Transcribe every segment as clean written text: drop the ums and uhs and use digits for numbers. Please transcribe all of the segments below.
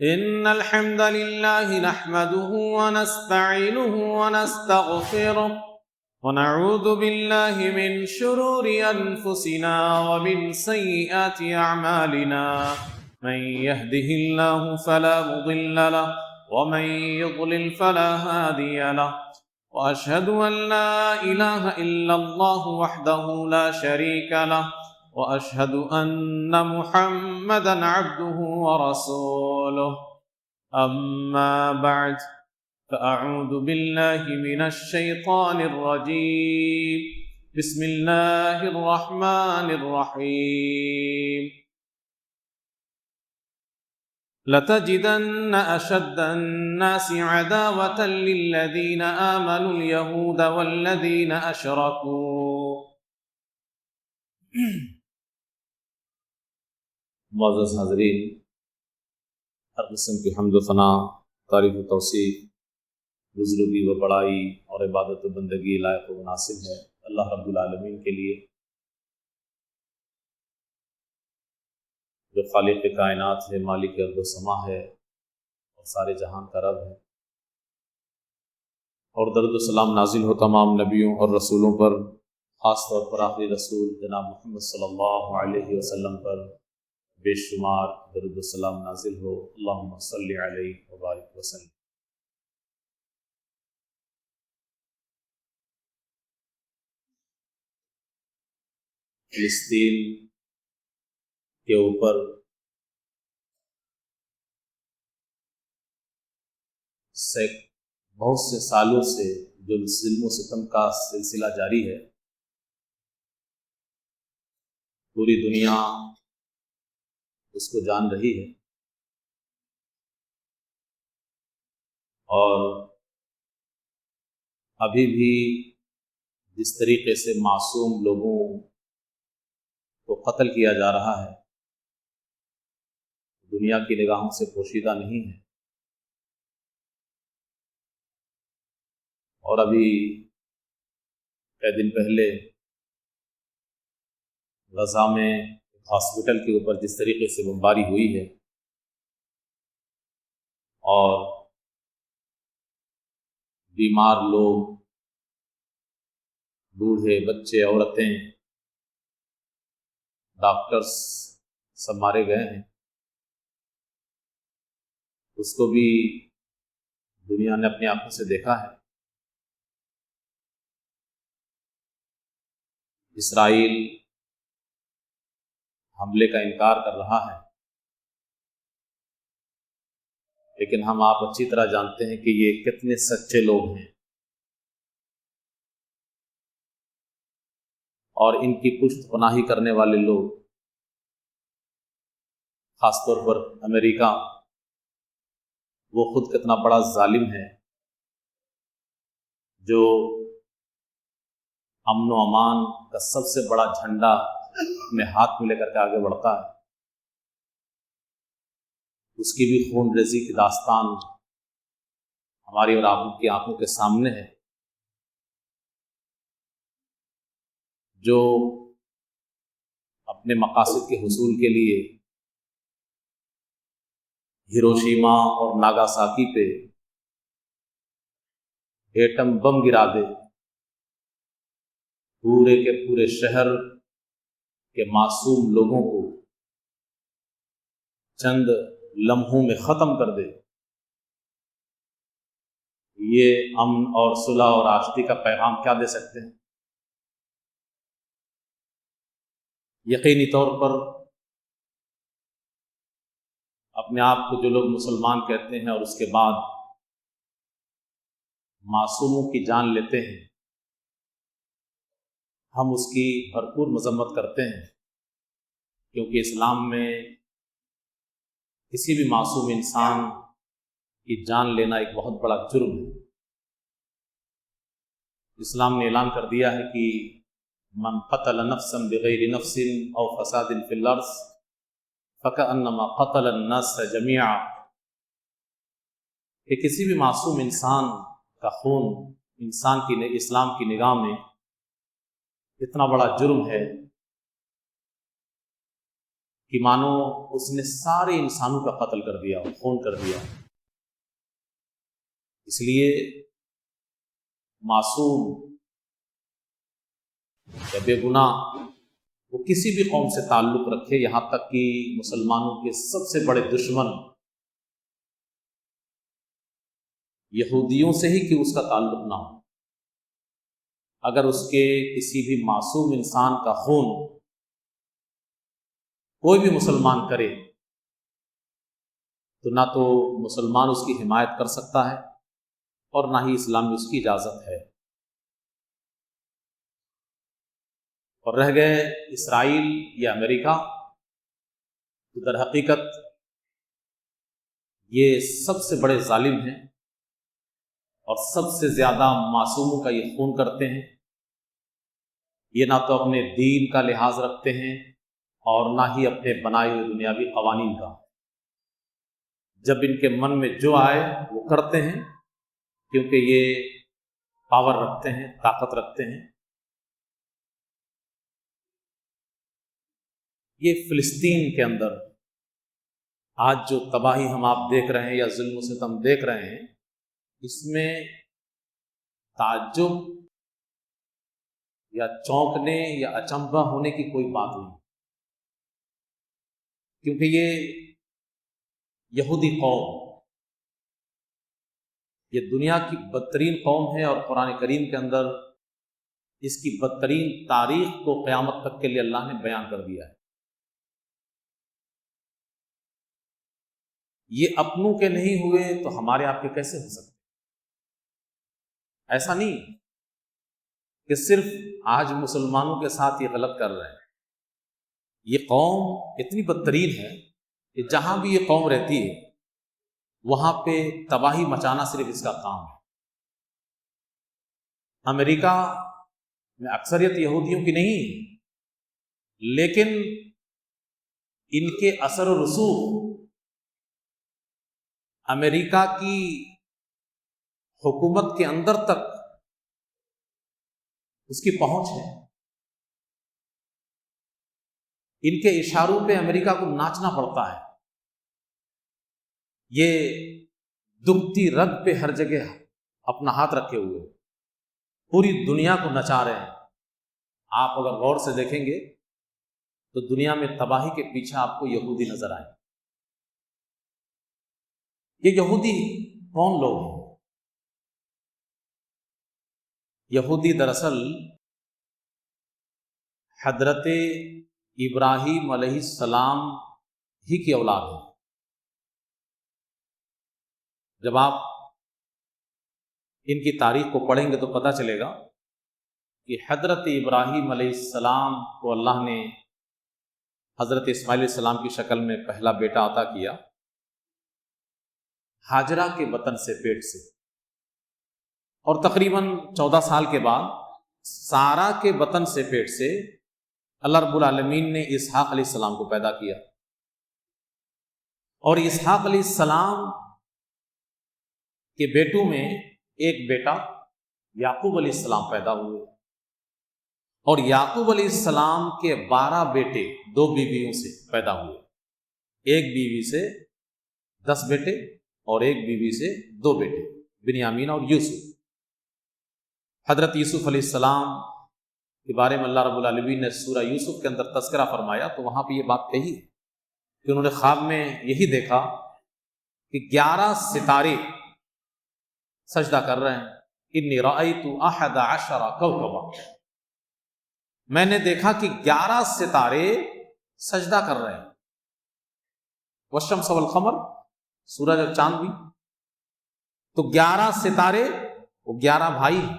إن الحمد لله نحمده ونستعينه ونستغفره ونعوذ بالله من شرور أنفسنا ومن سيئات أعمالنا من يهده الله فلا مضل له ومن يضلل فلا هادي له وأشهد أن لا إله إلا الله وحده لا شريك له وأشهد أن محمدا عبده ورسوله أما بعد فأعوذ بالله من الشيطان الرجيم بسم الله الرحمن الرحيم لتجدن أشد الناس عداوة للذين آمنوا اليهود والذين أشركوا۔ معزز حاضرین، ہر قسم کی حمد و ثنا، تعریف و توصیف، بزرگی و بڑائی اور عبادت و بندگی لائق و مناسب ہے اللہ رب العالمین کے لیے، جو خالق کائنات ہے، مالک ارض و سما ہے اور سارے جہان کا رب ہے۔ اور درود و سلام نازل ہو تمام نبیوں اور رسولوں پر، خاص طور پر آخری رسول جناب محمد صلی اللہ علیہ وسلم پر بے شمار درود و سلام نازل ہو۔ اللہم صلی علیہ وبارک وسلم۔ فلسطین کے اوپر بہت سے سالوں سے جو ظلم و ستم کا سلسلہ جاری ہے، پوری دنیا اس کو جان رہی ہے، اور ابھی بھی جس طریقے سے معصوم لوگوں کو قتل کیا جا رہا ہے دنیا کی نگاہوں سے پوشیدہ نہیں ہے۔ اور ابھی کئی دن پہلے غزہ میں ہاسپٹل کے اوپر جس طریقے سے بمباری ہوئی ہے، اور بیمار لوگ، بوڑھے، بچے، عورتیں، ڈاکٹرز سب مارے گئے ہیں، اس کو بھی دنیا نے اپنی آنکھوں سے دیکھا ہے۔ اسرائیل حملے کا انکار کر رہا ہے، لیکن ہم آپ اچھی طرح جانتے ہیں کہ یہ کتنے سچے لوگ ہیں، اور ان کی پشت پناہی کرنے والے لوگ، خاص طور پر امریکہ، وہ خود کتنا بڑا ظالم ہے جو امن و امان کا سب سے بڑا جھنڈا اپنے ہاتھ میں لے کر کے آگے بڑھتا ہے۔ اس کی بھی خون ریزی کی داستان ہماری اور آپ کی آنکھوں کے سامنے ہے، جو اپنے مقاصد کے حصول کے لیے ہیروشیما اور ناگاساکی پہ ایٹم بم گرا دے، پورے کے پورے شہر کے معصوم لوگوں کو چند لمحوں میں ختم کر دے، یہ امن اور صلح اور آشتی کا پیغام کیا دے سکتے ہیں؟ یقینی طور پر اپنے آپ کو جو لوگ مسلمان کہتے ہیں اور اس کے بعد معصوموں کی جان لیتے ہیں، ہم اس کی بھرپور مذمت کرتے ہیں، کیونکہ اسلام میں کسی بھی معصوم انسان کی جان لینا ایک بہت بڑا جرم ہے۔ اسلام نے اعلان کر دیا ہے کہ من قتل نفسا بغیر نفس او فساد فی الارض فکأنما قتل الناس جميعا، کہ کسی بھی معصوم انسان کا خون اسلام کی نگاہ میں اتنا بڑا جرم ہے کہ مانو اس نے سارے انسانوں کا قتل کر دیا، خون کر دیا۔ اس لیے معصوم یا بے گناہ وہ کسی بھی قوم سے تعلق رکھے، یہاں تک کہ مسلمانوں کے سب سے بڑے دشمن یہودیوں سے ہی کہ اس کا تعلق نہ ہو، اگر اس کے کسی بھی معصوم انسان کا خون کوئی بھی مسلمان کرے تو نہ تو مسلمان اس کی حمایت کر سکتا ہے اور نہ ہی اسلام میں اس کی اجازت ہے۔ اور رہ گئے اسرائیل یا امریکہ، تو در حقیقت یہ سب سے بڑے ظالم ہیں اور سب سے زیادہ معصوموں کا یہ خون کرتے ہیں۔ یہ نہ تو اپنے دین کا لحاظ رکھتے ہیں اور نہ ہی اپنے بنائے ہوئے دنیاوی قوانین کا۔ جب ان کے من میں جو آئے وہ کرتے ہیں، کیونکہ یہ پاور رکھتے ہیں، طاقت رکھتے ہیں۔ یہ فلسطین کے اندر آج جو تباہی ہم آپ دیکھ رہے ہیں یا ظلم و ستم دیکھ رہے ہیں، اس میں تعجب یا چونکنے یا اچنبھا ہونے کی کوئی بات نہیں، کیونکہ یہ یہودی قوم یہ دنیا کی بدترین قوم ہے، اور قرآن کریم کے اندر اس کی بدترین تاریخ کو قیامت تک کے لیے اللہ نے بیان کر دیا ہے۔ یہ اپنوں کے نہیں ہوئے تو ہمارے آپ کے کیسے ہو سکتے؟ ایسا نہیں کہ صرف آج مسلمانوں کے ساتھ یہ غلط کر رہے ہیں، یہ قوم اتنی بدترین ہے کہ جہاں بھی یہ قوم رہتی ہے وہاں پہ تباہی مچانا صرف اس کا کام ہے۔ امریکہ میں اکثریت یہودیوں کی نہیں ہے، لیکن ان کے اثر و رسوخ امریکہ کی حکومت کے اندر تک اس کی پہنچ ہے۔ ان کے اشاروں پہ امریکہ کو ناچنا پڑتا ہے۔ یہ دکھتی رگ پہ ہر جگہ اپنا ہاتھ رکھے ہوئے پوری دنیا کو نچا رہے ہیں۔ آپ اگر غور سے دیکھیں گے تو دنیا میں تباہی کے پیچھے آپ کو یہودی نظر آئیں۔ یہ یہودی کون لوگ ہیں؟ یہودی دراصل حضرت ابراہیم علیہ السلام ہی کی اولاد ہے۔ جب آپ ان کی تاریخ کو پڑھیں گے تو پتہ چلے گا کہ حضرت ابراہیم علیہ السلام کو اللہ نے حضرت اسماعیل علیہ السلام کی شکل میں پہلا بیٹا عطا کیا، ہاجرہ کے بطن سے، پیٹ سے، اور تقریباً 14 سال کے بعد سارا کے بطن سے، پیٹ سے اللہ رب العالمین نے اسحاق علیہ السلام کو پیدا کیا، اور اسحاق علیہ السلام کے بیٹوں میں ایک بیٹا یعقوب علیہ السلام پیدا ہوئے، اور یعقوب علیہ السلام کے 12 بیٹے 2 بیویوں سے پیدا ہوئے، ایک بیوی سے 10 بیٹے اور ایک بیوی سے 2 بیٹے، بنیامین اور یوسف۔ حضرت یوسف علیہ السلام کے بارے میں اللہ رب العالمین نے سورہ یوسف کے اندر تذکرہ فرمایا تو وہاں پہ یہ بات کہی ہے کہ انہوں نے خواب میں یہی دیکھا کہ 11 ستارے سجدہ کر رہے ہیں، انی رأیت 11 کوكبا، میں نے دیکھا کہ 11 ستارے سجدہ کر رہے ہیں، والشمس والقمر، سورج اور چاند بھی، تو 11 ستارے، وہ 11 بھائی ہیں،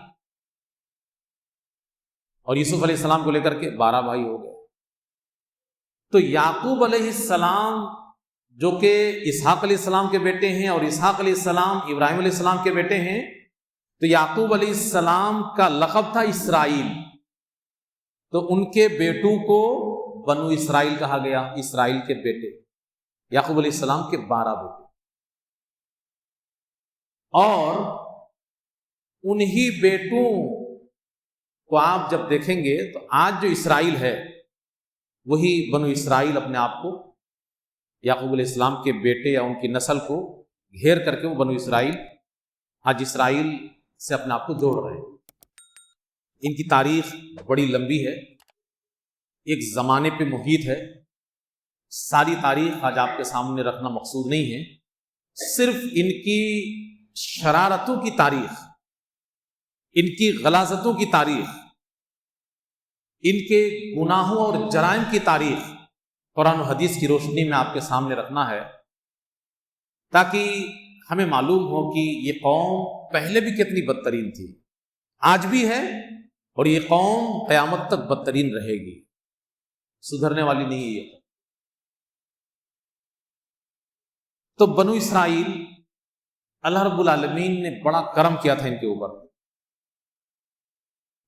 اور یوسف علیہ السلام کو لے کر کے 12 بھائی ہو گئے۔ تو یعقوب علیہ السلام جو کہ اسحاق علیہ السلام کے بیٹے ہیں، اور اسحاق علیہ السلام ابراہیم علیہ السلام کے بیٹے ہیں، تو یعقوب علیہ السلام کا لقب تھا اسرائیل، تو ان کے بیٹوں کو بنو اسرائیل کہا گیا، اسرائیل کے بیٹے، یعقوب علیہ السلام کے 12 بیٹے، اور انہی بیٹوں کو آپ جب دیکھیں گے تو آج جو اسرائیل ہے وہی بنو اسرائیل اپنے آپ کو یعقوب علیہ السلام کے بیٹے یا ان کی نسل کو گھیر کر کے وہ بنو اسرائیل آج اسرائیل سے اپنے آپ کو جوڑ رہے ہیں۔ ان کی تاریخ بڑی لمبی ہے، ایک زمانے پہ محیط ہے۔ ساری تاریخ آج آپ کے سامنے رکھنا مقصود نہیں ہے، صرف ان کی شرارتوں کی تاریخ، ان کی غلاظتوں کی تاریخ، ان کے گناہوں اور جرائم کی تاریخ قرآن و حدیث کی روشنی میں آپ کے سامنے رکھنا ہے، تاکہ ہمیں معلوم ہو کہ یہ قوم پہلے بھی کتنی بدترین تھی، آج بھی ہے، اور یہ قوم قیامت تک بدترین رہے گی، سدھرنے والی نہیں ہے یہ۔ تو بنو اسرائیل اللہ رب العالمین نے بڑا کرم کیا تھا ان کے اوپر،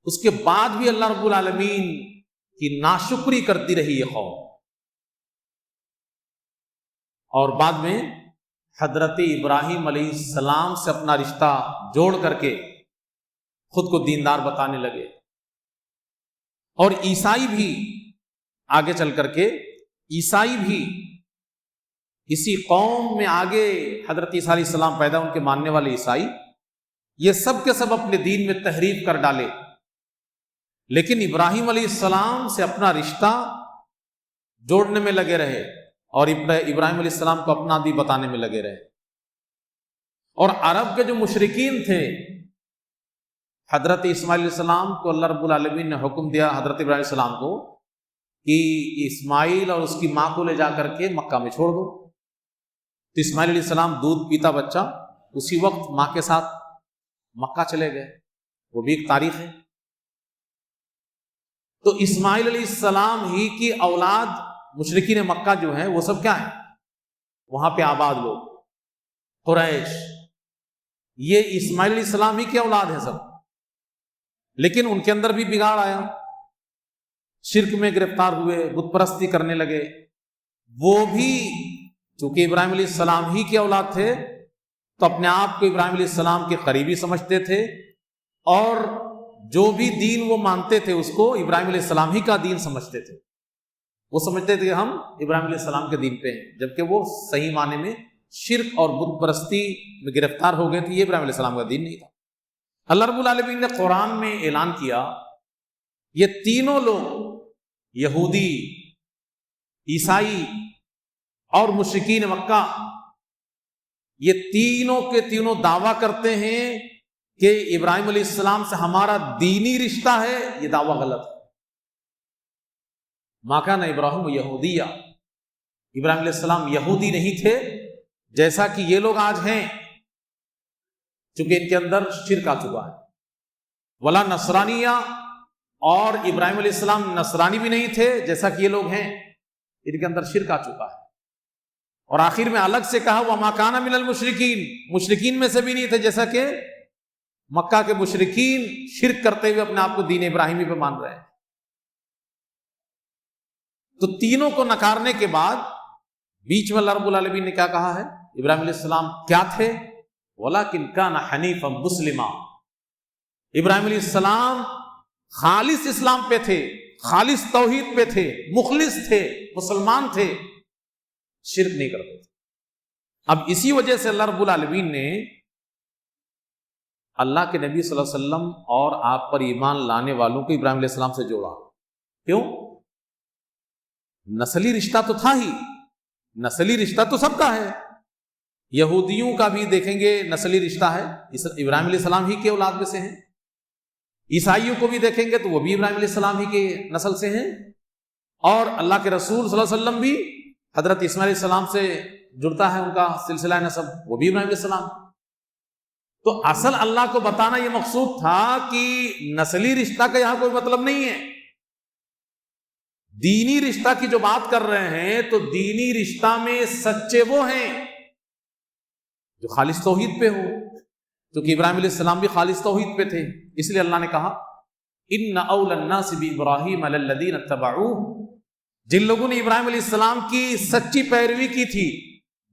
اس کے بعد بھی اللہ رب العالمین کی ناشکری کرتی رہی یہ قوم، اور بعد میں حضرت ابراہیم علیہ السلام سے اپنا رشتہ جوڑ کر کے خود کو دیندار بتانے لگے، اور عیسائی بھی آگے چل کر کے عیسائی بھی اسی قوم میں آگے حضرت عیسیٰ علیہ السلام پیدا، ان کے ماننے والے عیسائی یہ سب کے سب اپنے دین میں تحریف کر ڈالے، لیکن ابراہیم علیہ السلام سے اپنا رشتہ جوڑنے میں لگے رہے اور ابراہیم علیہ السلام کو اپنا دین بتانے میں لگے رہے۔ اور عرب کے جو مشرکین تھے، حضرت اسماعیل علیہ السلام کو اللہ رب العالمین نے حکم دیا حضرت ابراہیم علیہ السلام کو کہ اسماعیل اور اس کی ماں کو لے جا کر کے مکہ میں چھوڑ دو، تو اسماعیل علیہ السلام دودھ پیتا بچہ اسی وقت ماں کے ساتھ مکہ چلے گئے، وہ بھی ایک تاریخ ہے۔ تو اسماعیل علیہ السلام ہی کی اولاد مشرکین مکہ جو ہیں وہ سب کیا ہیں؟ وہاں پہ آباد لوگ، قریش، یہ اسماعیل علیہ السلام ہی کی اولاد ہے سب، لیکن ان کے اندر بھی بگاڑ آیا، شرک میں گرفتار ہوئے، بت پرستی کرنے لگے۔ وہ بھی چونکہ ابراہیم علیہ السلام ہی کے اولاد تھے تو اپنے آپ کو ابراہیم علیہ السلام کے قریبی سمجھتے تھے، اور جو بھی دین وہ مانتے تھے اس کو ابراہیم علیہ السلام ہی کا دین سمجھتے تھے، وہ سمجھتے تھے کہ ہم ابراہیم علیہ السلام کے دین پہ ہیں، جبکہ وہ صحیح معنی میں شرک اور بت پرستی میں گرفتار ہو گئے تھے، یہ ابراہیم علیہ السلام کا دین نہیں تھا۔ اللہ رب العالمین نے قرآن میں اعلان کیا یہ تینوں لوگ، یہودی، عیسائی اور مشرکین مکہ، یہ تینوں کے تینوں دعویٰ کرتے ہیں کہ ابراہیم علیہ السلام سے ہمارا دینی رشتہ ہے۔ یہ دعویٰ غلط ہے۔ ما کان ابراہیم یہودیہ، ابراہیم علیہ السلام یہودی نہیں تھے جیسا کہ یہ لوگ آج ہیں، چونکہ ان کے اندر شرک آ چکا ہے، ولا نصرانیہ، اور ابراہیم علیہ السلام نصرانی بھی نہیں تھے جیسا کہ یہ لوگ ہیں، ان کے اندر شرک آ چکا ہے۔ اور آخر میں الگ سے کہا وما کان من المشرکین، مشرکین میں سے بھی نہیں تھے جیسا کہ مکہ کے مشرکین شرک کرتے ہوئے اپنے آپ کو دین ابراہیمی پہ مان رہے ہیں۔ تو تینوں کو نکارنے کے بعد بیچ میں اللہ رب العالمین نے کیا کہا ہے؟ ابراہیم علیہ السلام کیا تھے؟ وَلَكِنْ كَانَ حَنِيفًا مُسْلِمًا، ابراہیم علیہ السلام خالص اسلام پہ تھے، خالص توحید پہ تھے، مخلص تھے، مسلمان تھے، شرک نہیں کرتے تھے۔ اب اسی وجہ سے اللہ رب العالمین نے اللہ کے نبی صلی اللہ علیہ وسلم اور آپ پر ایمان لانے والوں کو ابراہیم علیہ السلام سے جوڑا۔ کیوں؟ نسلی رشتہ تو تھا ہی، نسلی رشتہ تو سب کا ہے، یہودیوں کا بھی دیکھیں گے نسلی رشتہ ہے، ابراہیم علیہ السلام ہی کے اولاد میں سے ہیں، عیسائیوں کو بھی دیکھیں گے تو وہ بھی ابراہیم علیہ السلام ہی کے نسل سے ہیں، اور اللہ کے رسول صلی اللہ علیہ وسلم بھی حضرت اسماعیل علیہ السلام سے جڑتا ہے، ان کا سلسلہ نسب وہ بھی ابراہیم علیہ السلام۔ تو اصل اللہ کو بتانا یہ مقصود تھا کہ نسلی رشتہ کا یہاں کوئی مطلب نہیں ہے، دینی رشتہ کی جو بات کر رہے ہیں تو دینی رشتہ میں سچے وہ ہیں جو خالص توحید پہ ہو، کیونکہ ابراہیم علیہ السلام بھی خالص توحید پہ تھے، اس لیے اللہ نے کہا ان اول الناس بابراہیم الذین اتبعوہ، جن لوگوں نے ابراہیم علیہ السلام کی سچی پیروی کی تھی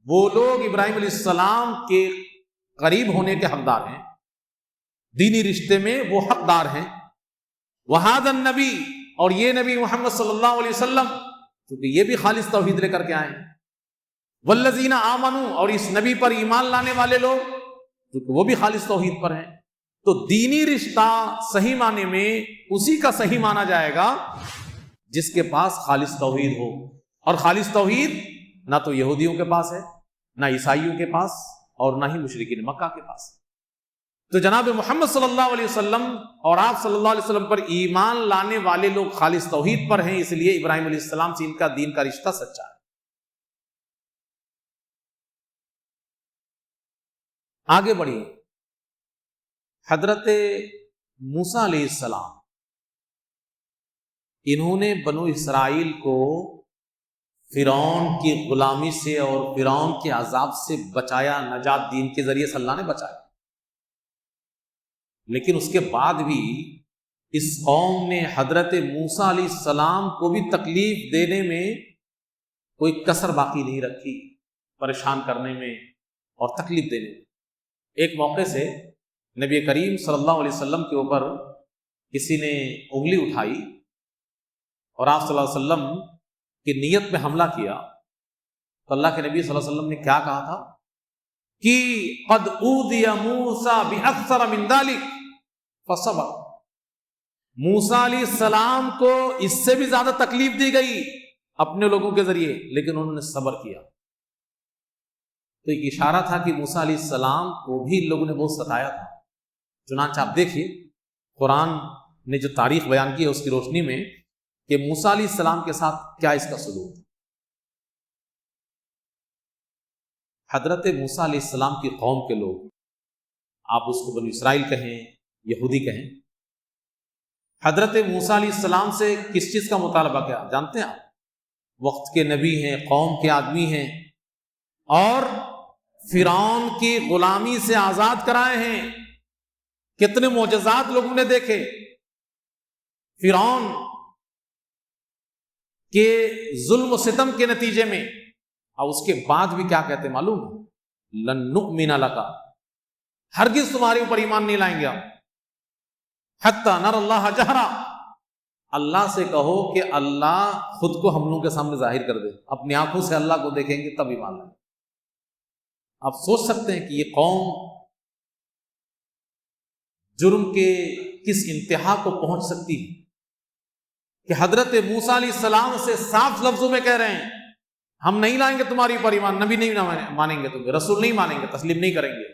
وہ لوگ ابراہیم علیہ السلام کے قریب ہونے کے حقدار ہیں، دینی رشتے میں وہ حقدار ہیں۔ وہذا النبی، اور یہ نبی محمد صلی اللہ علیہ وسلم، کیونکہ یہ بھی خالص توحید لے کر کے آئے ہیں، والذین آمنوا، اور اس نبی پر ایمان لانے والے لوگ، کیونکہ وہ بھی خالص توحید پر ہیں۔ تو دینی رشتہ صحیح معنی میں اسی کا صحیح مانا جائے گا جس کے پاس خالص توحید ہو، اور خالص توحید نہ تو یہودیوں کے پاس ہے، نہ عیسائیوں کے پاس، اور نہ ہی مشرکین مکہ کے پاس۔ تو جناب محمد صلی اللہ علیہ وسلم اور آپ صلی اللہ علیہ وسلم پر ایمان لانے والے لوگ خالص توحید پر ہیں، اس لیے ابراہیم علیہ السلام سے ان کا دین کا رشتہ سچا ہے۔ آگے بڑھیے، حضرت موسیٰ علیہ السلام، انہوں نے بنو اسرائیل کو فرعون کی غلامی سے اور فرعون کے عذاب سے بچایا، نجات دین کے ذریعے سے اللہ نے بچایا، لیکن اس کے بعد بھی اس قوم نے حضرت موسیٰ علیہ السلام کو بھی تکلیف دینے میں کوئی کسر باقی نہیں رکھی، پریشان کرنے میں اور تکلیف دینے میں۔ ایک موقع سے نبی کریم صلی اللہ علیہ وسلم کے اوپر کسی نے انگلی اٹھائی اور آپ صلی اللہ علیہ وسلم کی نیت میں حملہ کیا، تو اللہ کے نبی صلی اللہ علیہ وسلم نے کیا کہا تھا کہ قد اوذی موسیٰ باکثر من ذلک فصبر، موسیٰ علیہ السلام کو اس سے بھی زیادہ تکلیف دی گئی اپنے لوگوں کے ذریعے، لیکن انہوں نے صبر کیا۔ تو ایک اشارہ تھا کہ موسیٰ علیہ السلام کو بھی ان لوگوں نے بہت ستایا تھا۔ چنانچہ آپ دیکھیے قرآن نے جو تاریخ بیان کی ہے اس کی روشنی میں کہ موسیٰ علیہ السلام کے ساتھ کیا اس کا سلوک۔ حضرت موسیٰ علیہ السلام کی قوم کے لوگ، آپ اس کو بنو اسرائیل کہیں، یہودی کہیں، حضرت موسیٰ علیہ السلام سے کس چیز کا مطالبہ کیا جانتے ہیں آپ؟ وقت کے نبی ہیں، قوم کے آدمی ہیں، اور فرعون کی غلامی سے آزاد کرائے ہیں۔ کتنے معجزات لوگوں نے دیکھے فرعون کے ظلم و ستم کے نتیجے میں، اور اس کے بعد بھی کیا کہتے معلوم؟ لن نؤمن لک، ہرگز تمہارے اوپر ایمان نہیں لائیں گے ہم، حتی نر اللہ جہرا، اللہ سے کہو کہ اللہ خود کو ہم لوگوں کے سامنے ظاہر کر دے، اپنی آنکھوں سے اللہ کو دیکھیں گے تب ایمان لائیں گے۔ آپ سوچ سکتے ہیں کہ یہ قوم جرم کے کس انتہا کو پہنچ سکتی ہے کہ حضرت موسیٰ علیہ السلام سے صاف لفظوں میں کہہ رہے ہیں ہم نہیں لائیں گے تمہاری اوپر ایمان، نبی نہیں مانیں گے تمہیں، رسول نہیں مانیں گے، تسلیم نہیں کریں گے،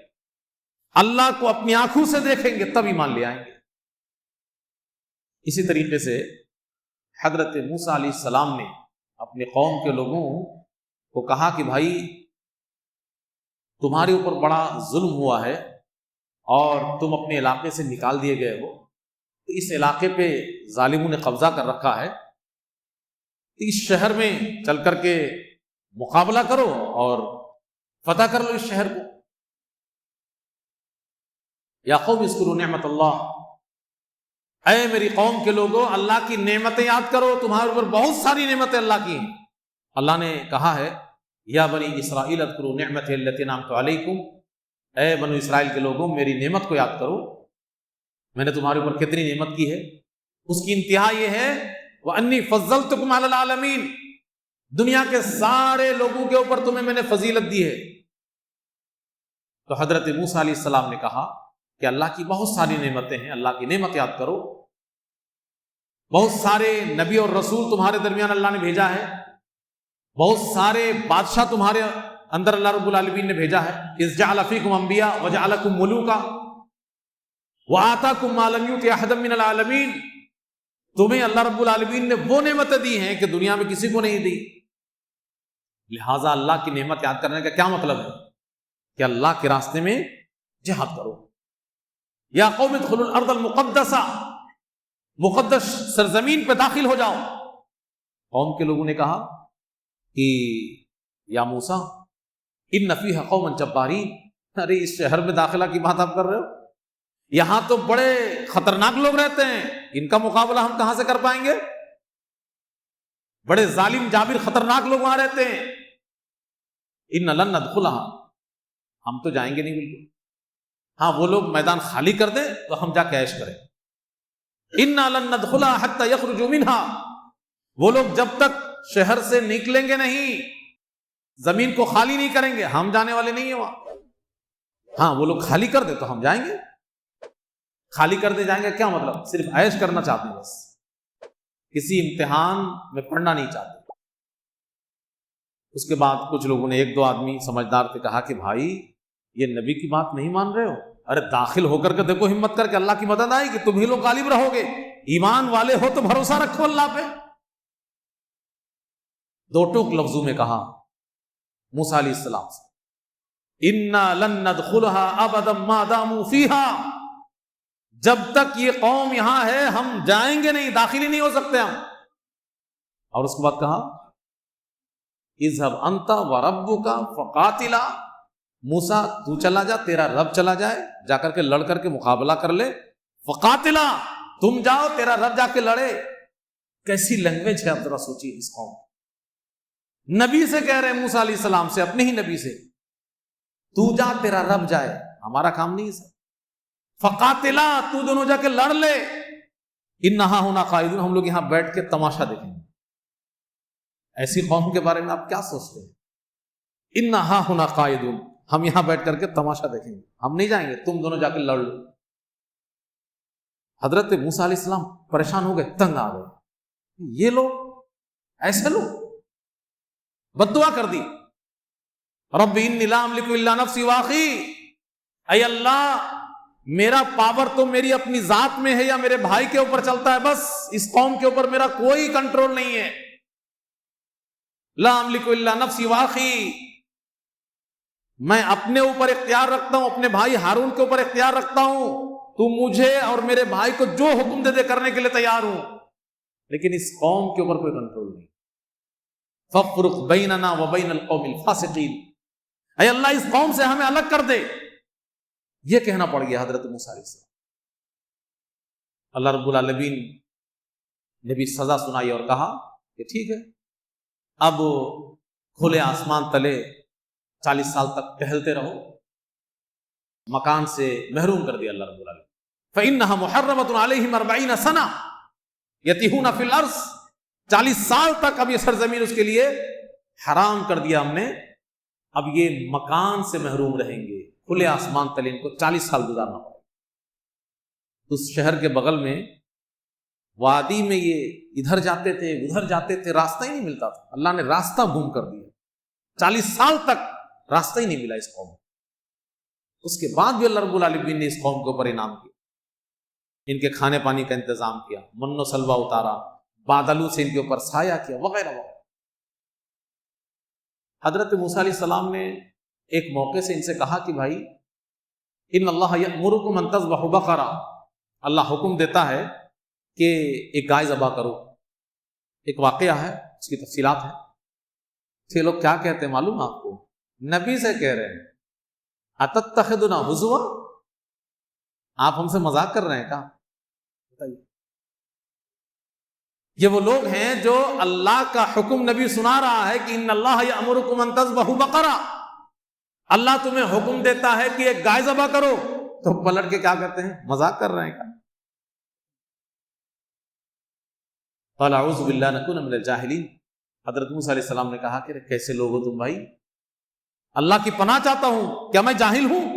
اللہ کو اپنی آنکھوں سے دیکھیں گے تب ایمان لے آئیں گے۔ اسی طریقے سے حضرت موسیٰ علیہ السلام نے اپنے قوم کے لوگوں کو کہا کہ بھائی تمہارے اوپر بڑا ظلم ہوا ہے اور تم اپنے علاقے سے نکال دیے گئے ہو، تو اس علاقے پہ ظالموں نے قبضہ کر رکھا ہے، تو اس شہر میں چل کر کے مقابلہ کرو اور فتح کر لو اس شہر کو۔ یا قوم اذکروا نعمت اللہ، اے میری قوم کے لوگوں اللہ کی نعمتیں یاد کرو، تمہارے اوپر بہت ساری نعمتیں اللہ کی ہیں۔ اللہ نے کہا ہے یا بنی اسرائیل اذکروا نعمتی التی انعمت علیکم، اے بنو اسرائیل کے لوگوں میری نعمت کو یاد کرو، میں نے تمہارے اوپر کتنی نعمت کی ہے۔ اس کی انتہا یہ ہے وَأَنِّي فَضَّلْتُكُمْ عَلَى الْعَالَمِينَ، دنیا کے سارے لوگوں کے اوپر تمہیں میں نے فضیلت دی ہے۔ تو حضرت موسیٰ علیہ السلام نے کہا کہ اللہ کی بہت ساری نعمتیں ہیں، اللہ کی نعمت یاد کرو، بہت سارے نبی اور رسول تمہارے درمیان اللہ نے بھیجا ہے، بہت سارے بادشاہ تمہارے اندر اللہ رب العالمین نے بھیجا ہے، اذ جعل فیکم انبیاء وجعلکم ملوکا وآتاکم ما لم یؤت احدا من العالمین، تمہیں اللہ رب العالمین نے وہ نعمتیں دی ہیں کہ دنیا میں کسی کو نہیں دی۔ لہٰذا اللہ کی نعمت یاد کرنے کا کیا مطلب ہے کہ اللہ کے راستے میں جہاد کرو۔ یا قوم ادخلوا الارض المقدسہ، مقدس سرزمین پہ داخل ہو جاؤ۔ قوم کے لوگوں نے کہا کہ یا موسیٰ ان فیہا قوما جبارین، ارے اس شہر میں داخلہ کی بات آپ کر رہے ہو، یہاں تو بڑے خطرناک لوگ رہتے ہیں، ان کا مقابلہ ہم کہاں سے کر پائیں گے؟ بڑے ظالم جابر خطرناک لوگ وہاں رہتے ہیں۔ ان لن ندخلھا، ہم تو جائیں گے نہیں بالکل، ہاں وہ لوگ میدان خالی کر دیں تو ہم جا کے عیش کریں۔ ان لن ندخلھا حتی یخرجوا منھا، وہ لوگ جب تک شہر سے نکلیں گے نہیں زمین کو خالی نہیں کریں گے، ہم جانے والے نہیں ہیں وہاں. ہاں وہ لوگ خالی کر دے تو ہم جائیں گے. خالی کر دے جائیں گے کیا مطلب؟ صرف عیش کرنا چاہتے ہیں، بس کسی امتحان میں پڑھنا نہیں چاہتے. اس کے بعد کچھ لوگوں نے، ایک دو آدمی سمجھدار تھے، کہا کہ بھائی یہ نبی کی بات نہیں مان رہے ہو، ارے داخل ہو کر کے دیکھو، ہمت کر کے، اللہ کی مدد آئے گی، تم ہی لوگ غالب رہو گے، ایمان والے ہو تو بھروسہ رکھو اللہ پہ. دو ٹوک لفظوں میں کہا موسیٰ علیہ السلام سے، اِنَّا لَن نَدْخُلَهَا أَبَدًا مَا دَامُوا فِيهَا، جب تک یہ قوم یہاں ہے ہم جائیں گے نہیں، داخل ہی نہیں ہو سکتے ہم. اور اس کے بعد کہا اذهب أنت وَرَبُّكَ فَقَاتِلَا، موسیٰ تو چلا جا، تیرا رب چلا جائے، جا کر کے لڑ کر کے مقابلہ کر لے. فَقَاتِلَا، تم جاؤ، تیرا رب جا کے لڑے. کیسی لینگویج ہے، اب ذرا سوچیے. اس قوم نبی سے کہہ رہے ہیں، موسیٰ علیہ السلام سے، اپنے ہی نبی سے، تو جا تیرا رب جائے، ہمارا کام نہیں ہے. فقاتلا، تو دونوں جا کے لڑ لے. انہا ہونا قائدون، ہم لوگ یہاں بیٹھ کے تماشا دیکھیں گے. ایسی قوم کے بارے میں آپ کیا سوچتے ہیں؟ انہا ہونا قائدون، ہم یہاں بیٹھ کر کے تماشا دیکھیں گے، ہم نہیں جائیں گے، تم دونوں جا کے لڑ لو. حضرت موسیٰ علیہ السلام پریشان ہو گئے، تنگ آ گئے. یہ لوگ ایسے لوگ، بد دعا کر دی. رب انی لا املک الا نفسی واخی، اے اللہ میرا پاور تو میری اپنی ذات میں ہے یا میرے بھائی کے اوپر چلتا ہے، بس اس قوم کے اوپر میرا کوئی کنٹرول نہیں ہے. لا املک الا نفسی واخی، میں اپنے اوپر اختیار رکھتا ہوں، اپنے بھائی ہارون کے اوپر اختیار رکھتا ہوں، تو مجھے اور میرے بھائی کو جو حکم دے دے کرنے کے لیے تیار ہوں، لیکن اس قوم کے اوپر کوئی کنٹرول نہیں. فَافْرُقْ بَيْنَنَا وَبَيْنَ الْقَوْمِ الْفَاسِقِينَ، اے اللہ اس قوم سے ہمیں الگ کر دے. یہ کہنا پڑ گیا حضرت موسیٰ علیہ السلام. اللہ رب العالمین نے بھی سزا سنائی اور کہا کہ ٹھیک ہے، اب کھلے آسمان تلے 40 سال تک ٹہلتے رہو. مکان سے محروم کر دیا اللہ رب العالمین. فَإِنَّهَا مُحَرَّمَةٌ عَلَيْهِمْ 40 سَنَةً يَتِيهُونَ فِي الْأَرْضِ، 40 سال تک اب یہ سرزمین اس کے لیے حرام کر دیا ہم نے. اب یہ مکان سے محروم رہیں گے، کھلے آسمان تلے ان کو 40 سال گزارنا پڑا. تو اس شہر کے بغل میں وادی میں یہ ادھر جاتے تھے ادھر جاتے تھے، راستہ ہی نہیں ملتا تھا. اللہ نے راستہ گم کر دیا، 40 سال تک راستہ ہی نہیں ملا اس قوم کو. اس کے بعد بھی اللہ رب العالمین نے اس قوم کے اوپر انعام کیا، ان کے کھانے پانی کا انتظام کیا، من و سلوہ اتارا، بادلوں سے ان کے اوپر سایہ کیا، وغیرہ وغیرہ. حضرت موسیٰ علیہ السلام نے ایک موقع سے ان سے کہا کہ بھائی ان اللہ یأمرکم ان تذبحوا بقرہ، اللہ حکم دیتا ہے کہ ایک گائے ذبح کرو. ایک واقعہ ہے، اس کی تفصیلات ہیں. یہ لوگ کیا کہتے ہیں معلوم آپ کو؟ نبی سے کہہ رہے ہیں اتتخذنا ہزوا، آپ ہم سے مذاق کر رہے ہیں کیا؟ بتائیے. یہ وہ لوگ ہیں جو اللہ کا حکم نبی سنا رہا ہے کہ ان اللہ یأمرکم ان تذبحوا بقرہ، اللہ تمہیں حکم دیتا ہے کہ ایک گائے ذبح کرو، تو پلٹ کے کیا کہتے ہیں؟ مذاق کر رہے ہیں کیا؟ قال اعوذ باللہ نکون من الجاہلین. حضرت موسیٰ علیہ السلام نے کہا کہ کیسے لوگ ہو تم بھائی، اللہ کی پناہ چاہتا ہوں، کیا میں جاہل ہوں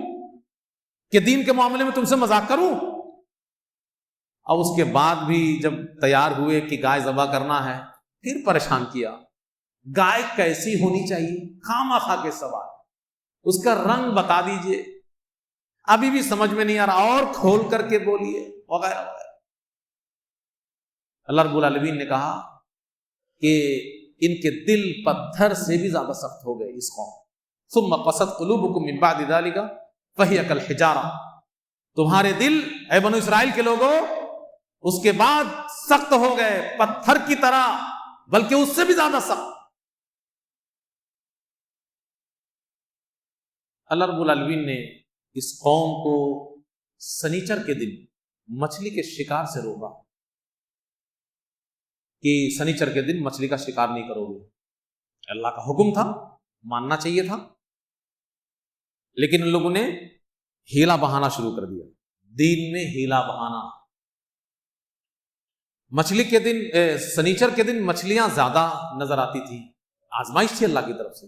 کہ دین کے معاملے میں تم سے مذاق کروں؟ اور اس کے بعد بھی جب تیار ہوئے کہ گائے ذبح کرنا ہے، پھر پریشان کیا. گائے کیسی ہونی چاہیے؟ خواہ کے سوال، اس کا رنگ بتا دیجئے، ابھی بھی سمجھ میں نہیں آ رہا، اور کھول کر کے بولیے، وغیرہ وغیرہ. اللہ رب العالمین نے کہا کہ ان کے دل پتھر سے بھی زیادہ سخت ہو گئے اس قوم. ثم قست قلوبکم من بعد ذلک فہی کالحجارہ، تمہارے دل اے بنو اسرائیل کے لوگوں اس کے بعد سخت ہو گئے پتھر کی طرح، بلکہ اس سے بھی زیادہ سخت. اللہ رب العالمین نے اس قوم کو سنیچر کے دن مچھلی کے شکار سے روکا کہ سنیچر کے دن مچھلی کا شکار نہیں کرو گے. اللہ کا حکم تھا، ماننا چاہیے تھا، لیکن ان لوگوں نے ہیلا بہانا شروع کر دیا، دین میں ہیلا بہانا. مچھلی کے دن سنیچر کے دن مچھلیاں زیادہ نظر آتی تھی، آزمائش تھی اللہ کی طرف سے.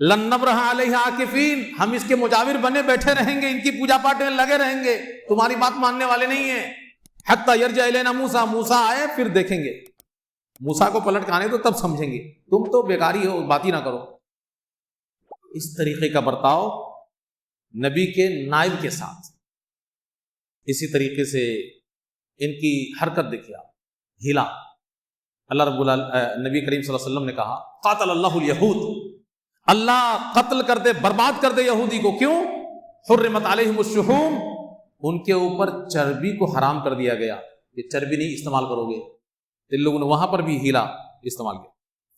لن نبرح علیہ عاکفین، ہم اس کے مجاور بنے بیٹھے رہیں گے، ان کی پوجا پاٹ میں لگے رہیں گے، تمہاری بات ماننے والے نہیں ہیں، حتی یرجع الینا موسیٰ، موسیٰ آئے پھر دیکھیں گے، موسیٰ کو پلٹ کے آنے تو تب سمجھیں گے، تم تو بیکاری ہو، بات ہی نہ کرو۔ اس طریقے کا برتاؤ نبی کے نائب کے ساتھ۔ اسی طریقے سے ان کی حرکت دیکھیے آپ، ہیلا۔ اللہ رب نبی کریم صلی اللہ علیہ وسلم نے کہا قاتل اللہ الیہود، اللہ قتل کر دے، برباد کر دے یہودی کو، کیوں؟ حرمت علیہم الشحوم، ان کے اوپر چربی کو حرام کر دیا گیا کہ چربی نہیں استعمال کرو گے، ان لوگوں نے وہاں پر بھی ہیلا استعمال کیا۔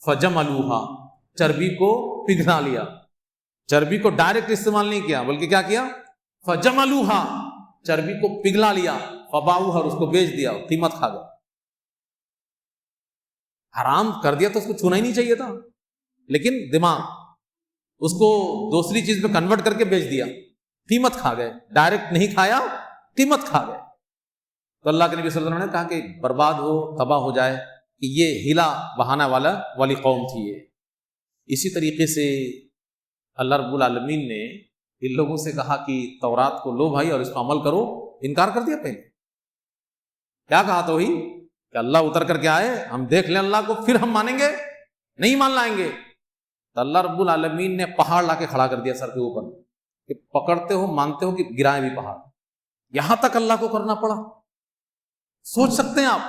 فجملوہا، چربی کو پگھلا لیا، چربی کو ڈائریکٹ استعمال نہیں کیا بلکہ کیا کیا؟ فجملوہا، چربی کو پگھلا لیا، فباعوہا، اور اس کو بیچ دیا، قیمت کھا گیا۔ حرام کر دیا تو اس کو چھونا ہی نہیں چاہیے تھا، لیکن دماغ اس کو دوسری چیز میں کنورٹ کر کے بیچ دیا، قیمت کھا گئے، ڈائریکٹ نہیں کھایا، قیمت کھا گئے۔ تو اللہ کے نبی صلی اللہ علیہ وسلم نے کہا کہ برباد ہو، تباہ ہو جائے، کہ یہ ہیلا بہانا والی قوم تھی یہ۔ اسی طریقے سے اللہ رب العالمین نے ان لوگوں سے کہا کہ تورات کو لو بھائی اور اس پر عمل کرو، انکار کر دیا پہلے۔ کیا کہا تو ہی کہ اللہ اتر کر کے آئے، ہم دیکھ لیں اللہ کو پھر ہم مانیں گے، نہیں مان لائیں گے۔ تو اللہ رب العالمین نے پہاڑ لا کے کھڑا کر دیا سر کے اوپر کہ پکڑتے ہو، مانتے ہو کہ گرائیں بھی پہاڑ، یہاں تک اللہ کو کرنا پڑا۔ سوچ سکتے ہیں آپ،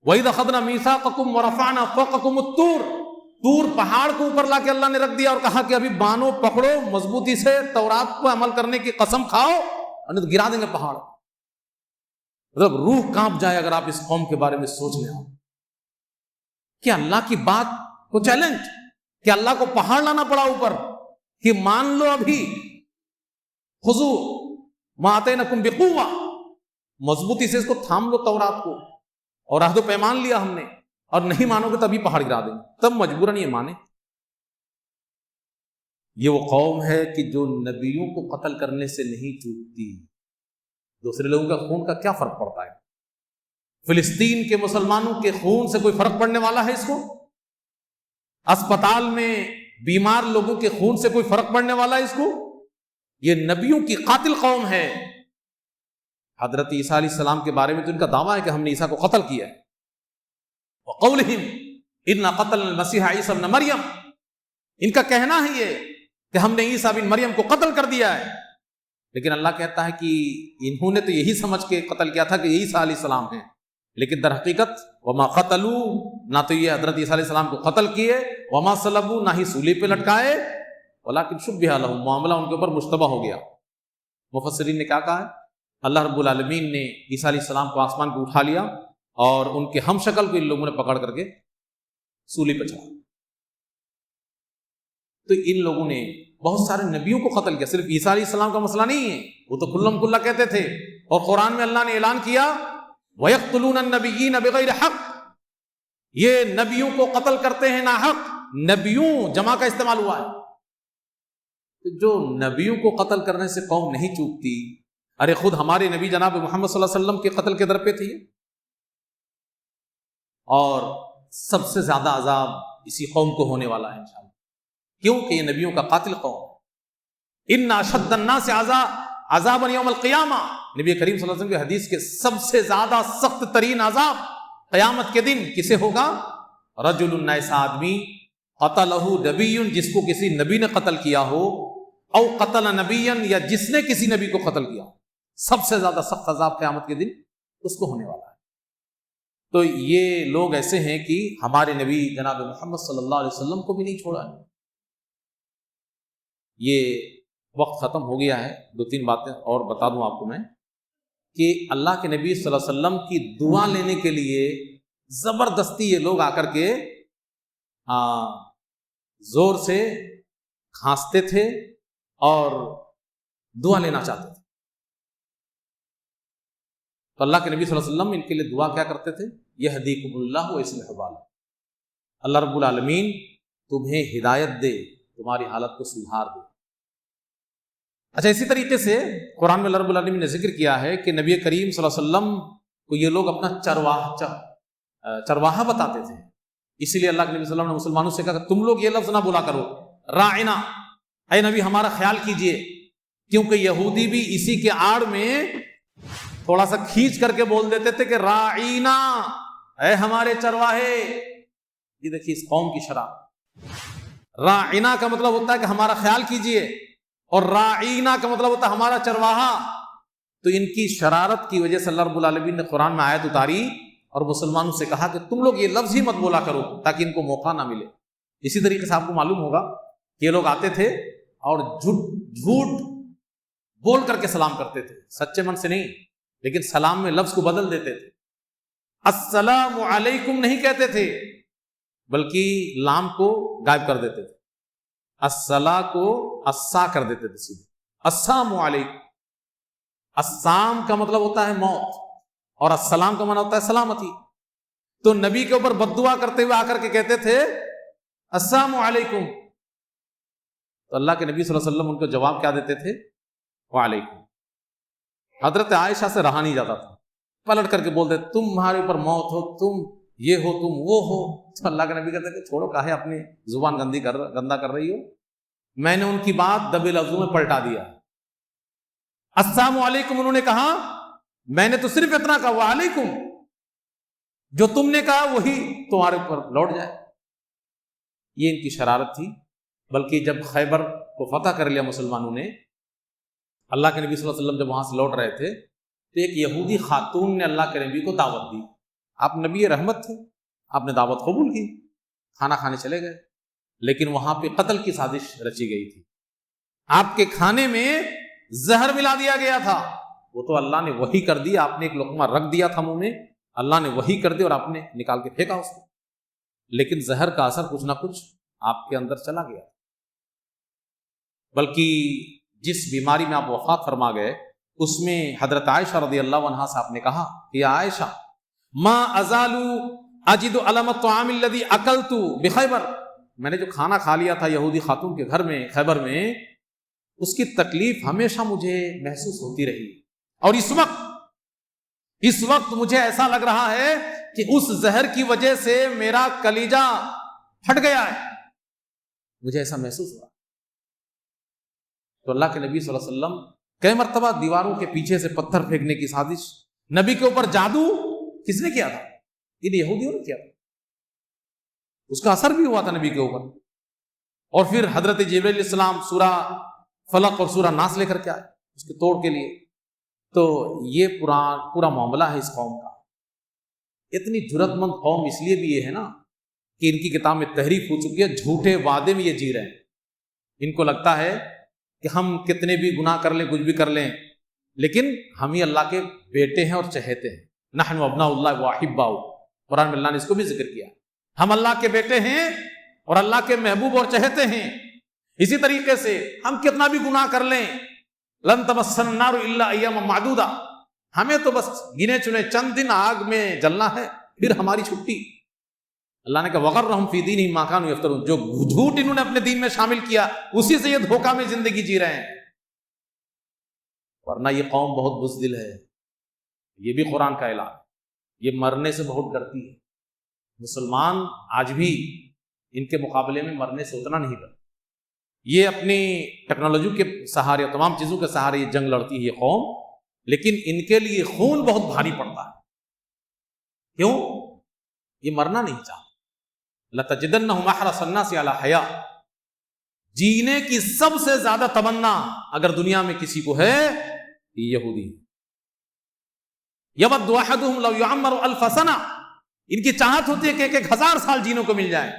وَإِذْ أَخَذْنَا مِيثَاقَكُمْ وَرَفَعْنَا فَوْقَكُمُ الطُّورَ، طور پہاڑ کو اوپر لا کے اللہ نے رکھ دیا اور کہا کہ ابھی بانو پکڑو مضبوطی سے، تورات کو عمل کرنے کی قسم کھاؤ، اور نہیں تو گرا دیں گے پہاڑ۔ مطلب روح کانپ جائے اگر آپ اس قوم کے بارے میں سوچ لیں کہ اللہ کی بات کو چیلنج، کہ اللہ کو پہاڑ لانا پڑا اوپر کہ مان لو ابھی، خذو ما آتینکم بقوہ، مضبوطی سے اس کو تھام لو تورات کو، اور عہد و پیمان لیا ہم نے، اور نہیں مانو گے تبھی پہاڑ گرا دیں گے، تب مجبوراً یہ مانے۔ یہ وہ قوم ہے کہ جو نبیوں کو قتل کرنے سے نہیں چوکتی۔ دوسرے لوگوں کا خون کا کیا فرق پڑتا ہے؟ فلسطین کے مسلمانوں کے خون سے کوئی فرق پڑنے والا ہے اس کو؟ اسپتال میں بیمار لوگوں کے خون سے کوئی فرق پڑنے والا ہے اس کو؟ یہ نبیوں کی قاتل قوم ہے۔ حضرت عیسیٰ علیہ السلام کے بارے میں تو ان کا دعویٰ ہے کہ ہم نے عیسیٰ کو قتل کیا ہے، وَقَوْلِهِمْ إِنَّا قَتَلْنَا الْمَسِيحَ عِيسَى ابْنَ مَرْيَمَ، ان کا کہنا ہے یہ کہ ہم نے عیسیٰ بن مریم کو قتل کر دیا ہے، لیکن اللہ کہتا ہے کہ انہوں نے تو یہی سمجھ کے قتل کیا تھا کہ عیسیٰ علیہ السلام ہیں، لیکن در حقیقت وما قتلوا، نہ تو یہ حضرت عیسیٰ علیہ السلام کو قتل کیے، وما صلبوا، نہ ہی سولی پہ لٹکائے، ولکن شبہ لہم، معاملہ ان کے اوپر مشتبہ ہو گیا۔ مفسرین نے کیا کہا ہے؟ اللہ رب العالمین نے عیسیٰ علیہ السلام کو آسمان پہ اٹھا لیا اور ان کے ہم شکل کو ان لوگوں نے پکڑ کر کے سولی پہ چڑھا۔ تو ان لوگوں نے بہت سارے نبیوں کو قتل کیا، صرف عیسیٰ علیہ السلام کا مسئلہ نہیں ہے، وہ تو کلم کلہ کہتے تھے، اور قرآن میں اللہ نے اعلان کیا وَيَقْتُلُونَ النَّبِيِّينَ بِغَيْرِ حَقٍّ، یہ نبیوں کو قتل کرتے ہیں ناحق، نبیوں جمع کا استعمال ہوا ہے۔ تو جو نبیوں کو قتل کرنے سے قوم نہیں چوکتی، ارے خود ہمارے نبی جناب محمد صلی اللہ علیہ وسلم کے قتل کے در پہ تھی، اور سب سے زیادہ عذاب اسی قوم کو ہونے والا ہے انشاءاللہ، کیونکہ یہ نبیوں کا قاتل قوم ہے۔ ان اشد الناس عذابا یوم القیامہ، نبی کریم صلی اللہ علیہ وسلم کی حدیث کے سب سے زیادہ سخت ترین عذاب قیامت کے دن کسے ہوگا؟ رجل، ایسا آدمی، قتلہ نبی، جس کو کسی نبی نے قتل کیا ہو، او قتل نبی، یا جس نے کسی نبی کو قتل کیا ہو، سب سے زیادہ سخت عذاب قیامت کے دن اس کو ہونے والا ہے۔ تو یہ لوگ ایسے ہیں کہ ہمارے نبی جناب محمد صلی اللہ علیہ وسلم کو بھی نہیں چھوڑا ہے۔ یہ وقت ختم ہو گیا ہے، 2-3 باتیں اور بتا دوں آپ کو میں، کہ اللہ کے نبی صلی اللہ علیہ وسلم کی دعا لینے کے لیے زبردستی یہ لوگ آ کر کے زور سے کھانستے تھے اور دعا لینا چاہتے تھے۔ تو اللہ کے نبی صلی اللہ علیہ وسلم ان کے لیے دعا کیا کرتے تھے؟ یہدیکم اللہ ویصلح بالکم، اللہ رب العالمین تمہیں ہدایت دے، تمہاری حالت کو سدھار دے۔ اچھا، اسی طریقے سے قرآن میں اللہ رب العالمین نے ذکر کیا ہے کہ نبی کریم صلی اللہ علیہ وسلم کو یہ لوگ اپنا چرواہا بتاتے تھے، اسی لیے اللہ کے نبی صلی اللہ علیہ وسلم نے مسلمانوں سے کہا کہ تم لوگ یہ لفظ نہ بولا کرو، راعنا، اے نبی ہمارا خیال کیجئے، کیونکہ یہودی بھی اسی کے آڑ میں تھوڑا سا کھینچ کر کے بول دیتے تھے کہ راعینا، اے ہمارے چرواہے. یہ دیکھیے اس قوم کی شرارت. راعینا کا مطلب ہوتا ہے کہ ہمارا خیال کیجئے، اور راعینا کا مطلب ہوتا ہے ہمارا چرواہا. تو ان کی شرارت کی وجہ سے اللہ رب العالمین نے قرآن میں آیت اتاری اور مسلمانوں سے کہا کہ تم لوگ یہ لفظ ہی مت بولا کرو تاکہ ان کو موقع نہ ملے. اسی طریقے سے آپ کو معلوم ہوگا کہ یہ لوگ آتے تھے اور جھوٹ بول کر کے سلام کرتے تھے، سچے من سے نہیں، لیکن سلام میں لفظ کو بدل دیتے تھے. السلام علیکم نہیں کہتے تھے، بلکہ لام کو غائب کر دیتے تھے، السلا کو اسا کر دیتے تھے سیدھے، السلام علیکم. السلام کا مطلب ہوتا ہے موت اور السلام کا معنی ہوتا ہے سلامتی. تو نبی کے اوپر بد دعا کرتے ہوئے آ کر کے کہتے تھے السلام علیکم. تو اللہ کے نبی صلی اللہ علیہ وسلم ان کو جواب کیا دیتے تھے؟ وعلیکم. حضرت عائشہ سے رہا نہیں جاتا تھا، پلٹ کر کے بولتے تمہارے اوپر موت ہو، تم یہ ہو، تم وہ ہو. تو اللہ کے نبی کہتے کہ چھوڑو، کاہے اپنی زبان گندا کر رہی ہو. میں نے ان کی بات دب لفظوں میں پلٹا دیا. السلام علیکم انہوں نے کہا، میں نے تو صرف اتنا کہا وعلیکم، جو تم نے کہا وہی تمہارے اوپر لوٹ جائے. یہ ان کی شرارت تھی. بلکہ جب خیبر کو فتح کر لیا مسلمانوں نے، اللہ کے نبی صلی اللہ علیہ وسلم جب وہاں سے لوٹ رہے تھے تو ایک یہودی خاتون نے اللہ کے نبی کو دعوت دی. آپ نبی رحمت تھے، آپ نے دعوت قبول کی، کھانا کھانے چلے گئے، لیکن وہاں پہ قتل کی سازش رچی گئی تھی. آپ کے کھانے میں زہر ملا دیا گیا تھا. وہ تو اللہ نے وہی کر دی، آپ نے ایک لقمہ رکھ دیا تھا منہ میں، اللہ نے وہی کر دی اور آپ نے نکال کے پھینکا اس کو، لیکن زہر کا اثر کچھ نہ کچھ آپ کے اندر چلا گیا. بلکہ جس بیماری میں آپ وفات فرما گئے اس میں حضرت عائشہ رضی اللہ عنہا سے آپ نے کہا کہ عائشہ ما ازال اجد علم الطعام الذي اکلت بخیبر، میں نے جو کھانا کھا لیا تھا یہودی خاتون کے گھر میں خیبر میں، اس کی تکلیف ہمیشہ مجھے محسوس ہوتی رہی. اور اس وقت مجھے ایسا لگ رہا ہے کہ اس زہر کی وجہ سے میرا کلیجہ پھٹ گیا ہے، مجھے ایسا محسوس ہوا. تو اللہ کے نبی صلی اللہ علیہ وسلم کئی مرتبہ دیواروں کے پیچھے سے پتھر پھینکنے کی سازش، نبی کے اوپر جادو کس نے کیا تھا؟ ان یہودیوں نے کیا تھا. اس کا اثر بھی ہوا تھا نبی کے اوپر. اور پھر حضرت جبرائیل علیہ السلام سورہ فلق اور سورہ ناس لے کر کے آئے اس کے توڑ کے لیے. تو یہ پورا معاملہ ہے اس قوم کا. اتنی جرأت مند قوم اس لیے بھی یہ ہے نا کہ ان کی کتاب میں تحریف ہو چکی ہے، جھوٹے وعدے میں یہ جی رہے ہیں. ان کو لگتا ہے کہ ہم کتنے بھی گناہ کر لیں، کچھ بھی کر لیں، لیکن ہم ہی اللہ کے بیٹے ہیں اور چہیتے ہیں. نحن ابناء اللہ واحباؤ، قرآن میں اللہ نے اس کو بھی ذکر کیا، ہم اللہ کے بیٹے ہیں اور اللہ کے محبوب اور چہیتے ہیں. اسی طریقے سے ہم کتنا بھی گناہ کر لیں، لن تمسنا النار الا ایاما معدودہ، ہمیں تو بس گنے چنے چند دن آگ میں جلنا ہے، پھر ہماری چھٹی. اللہ نے کہا وغرہم فی دینہم ما کانوا یفترون، جو جھوٹ انہوں نے اپنے دین میں شامل کیا اسی سے یہ دھوکہ میں زندگی جی رہے ہیں. ورنہ یہ قوم بہت بزدل ہے، یہ بھی قرآن کا اعلان، یہ مرنے سے بہت ڈرتی ہے. مسلمان آج بھی ان کے مقابلے میں مرنے سے اتنا نہیں ڈرتا. یہ اپنی ٹیکنالوجی کے سہارے اور تمام چیزوں کے سہارے یہ جنگ لڑتی ہے یہ قوم، لیکن ان کے لیے خون بہت بھاری پڑتا ہے. کیوں؟ یہ مرنا نہیں چاہتا. لَتَجِدَنَّهُمْ أَحْرَصَ النَّاسِ عَلَىٰ حَيَاةٍ، جینے کی سب سے زیادہ تمنا اگر دنیا میں کسی کو ہے یہ یہودی. یود احدہم لو یعمر الف سنہ، ان کی چاہت ہوتی ہے کہ 1000 سال جینے کو مل جائے.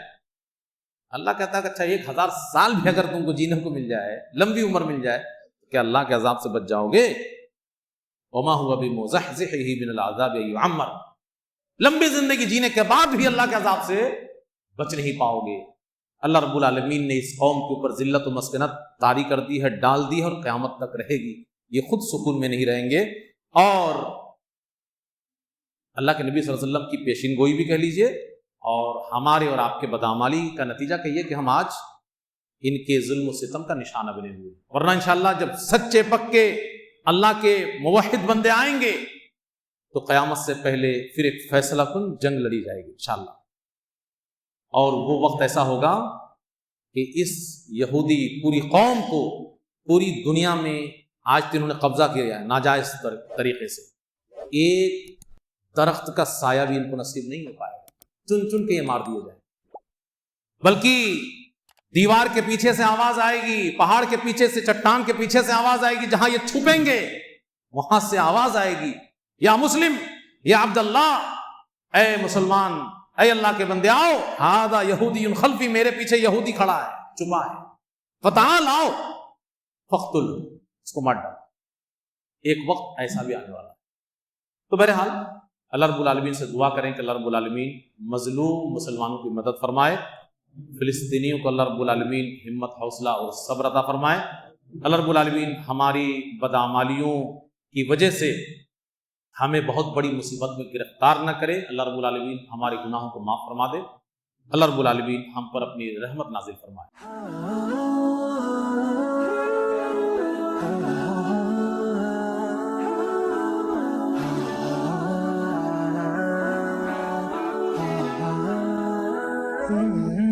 اللہ کہتا ہے کہ اچھا 1000 سال بھی اگر تم کو جینے کو مل جائے، لمبی عمر مل جائے، تو کیا اللہ کے عذاب سے بچ جاؤ گے؟ وما هو بمزحزحه من العذاب ان يعمر، لمبی زندگی جینے کے بعد بھی اللہ کے عذاب سے بچ نہیں پاؤ گے. اللہ رب العالمین نے اس قوم کے اوپر ذلت و مسکنت طاری کر دی ہے، ڈال دی ہے، اور قیامت تک رہے گی. یہ خود سکون میں نہیں رہیں گے. اور اللہ کے نبی صلی اللہ علیہ وسلم کی پیشین گوئی بھی کہہ لیجئے، اور ہمارے اور آپ کے بدعمالی کا نتیجہ کہیے کہ ہم آج ان کے ظلم و ستم کا نشانہ بنے ہوئے. ورنہ انشاءاللہ جب سچے پکے اللہ کے موحد بندے آئیں گے تو قیامت سے پہلے پھر ایک فیصلہ کن جنگ لڑی جائے گی انشاءاللہ. اور وہ وقت ایسا ہوگا کہ اس یہودی پوری قوم کو پوری دنیا میں آج تک انہوں نے قبضہ کیا ہے ناجائز طریقے سے، ایک درخت کا سایہ بھی ان کو نصیب نہیں ہو پائے گا، چن چن کے یہ مار دیے جائیں، بلکہ دیوار کے پیچھے سے آواز آئے گی، پہاڑ کے پیچھے سے، چٹان کے پیچھے سے آواز آئے گی، جہاں یہ چھپیں گے وہاں سے آواز آئے گی، یا مسلم یا عبداللہ، اے مسلمان، اے اللہ کے بندے آؤ، ہذا یہودی خلفی، میرے پیچھے یہودی کھڑا ہے، چھپا ہے، فتعال آؤ فقتل، اس کو مار ڈالو۔ ایک وقت ایسا بھی آنے والا ہے۔ تو بہرحال اللہ رب العالمین سے دعا کریں کہ اللہ رب العالمین مظلوم مسلمانوں کی مدد فرمائے، فلسطینیوں کو اللہ رب العالمین ہمت، حوصلہ اور صبر عطا فرمائے۔ اللہ رب العالمین ہماری بدعمالیوں کی وجہ سے ہمیں بہت بڑی مصیبت میں گرفتار نہ کرے، اللہ رب العالمین ہمارے گناہوں کو معاف فرما دے، اللہ رب العالمین ہم پر اپنی رحمت نازل فرمائے۔ Mm-hmm.